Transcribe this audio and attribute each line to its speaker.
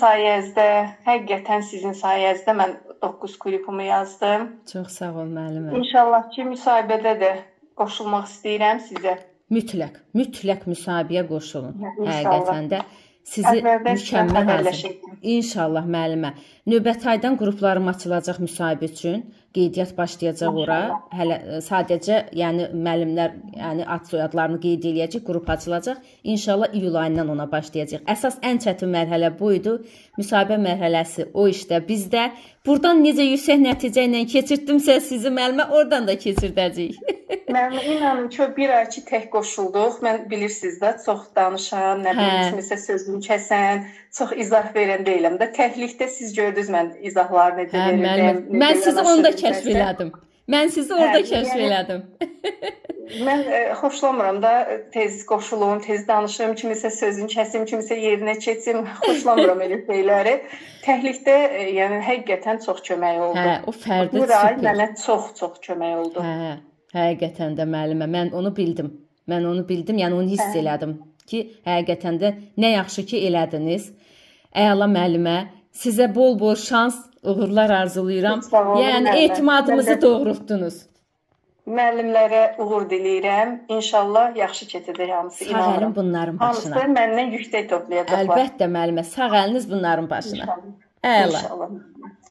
Speaker 1: sayənizdə, həqiqətən sizin sayənizdə mən 9 qrupumu yazdım.
Speaker 2: Çox sağ ol müəllimə.
Speaker 1: İnşallah ki, müsahibədə də qoşulmaq istəyirəm sizə.
Speaker 2: Mütləq müsahibəyə qoşulun.
Speaker 1: İnşallah.
Speaker 2: Həqiqətən də sizi
Speaker 1: Əvvəldən sizlə
Speaker 2: mükəmməl hazır.
Speaker 1: xəbərləşəcəm.
Speaker 2: İnşallah müəllimə. Növbəti aydan qruplarım açılacaq müsahibə üçün. Qeydiyyat başlayacaq ora. Hələ sadəcə, yəni müəllimlər, yəni ad soyadlarını qeyd eləyəcək, qrup açılacaq. İnşallah iyul ayından ona başlayacaq. Əsas ən çətin mərhələ bu idi. Müsahibə mərhələsi o işdə bizdə. Burdan necə yüksək nəticə ilə keçirdimsə sizi müəllimə, oradan da keçirdəcəyik.
Speaker 1: Mən inanın ki, bir ay ki tək qoşulduq. Mən bilirsiniz də, çox danışan, nə bilim kimisə sözünü kəsən, çox izah verən deyiləm də. Təklikdə siz gördünüz mən izahları necə verirdim.
Speaker 2: Mən sizi onda kəşf elədim. Mən sizi orada kəşf elədim.
Speaker 1: Mən xoşlamıram da tez qoşulum, tez danışım, kimisə sözünü kəsim, kimisə yerinə keçim. Xoşlamıram elə şeyləri. Təklikdə yəni həqiqətən çox kömək oldu.
Speaker 2: Hə, o fərdi
Speaker 1: bir ay
Speaker 2: super.
Speaker 1: mənə çox kömək oldu.
Speaker 2: Hə, həqiqətən də müəllimə, mən onu bildim. Yəni onu hiss elədim ki, həqiqətən də nə yaxşı ki elədiniz. Əla müəllimə, sizə bol-bol şans, uğurlar arzulayıram. Yəni etimadımızı doğrultdunuz.
Speaker 1: Müəllimlərə uğur diləyirəm. İnşallah yaxşı keçəcək hamısı.
Speaker 2: Sağ əlin bunların başına.
Speaker 1: Hamısı məndən yüksək toplayacaqlar.
Speaker 2: Əlbəttə müəllimə, sağ əliniz bunların başına.
Speaker 1: İnşallah.
Speaker 2: Əla.
Speaker 1: İnşallah.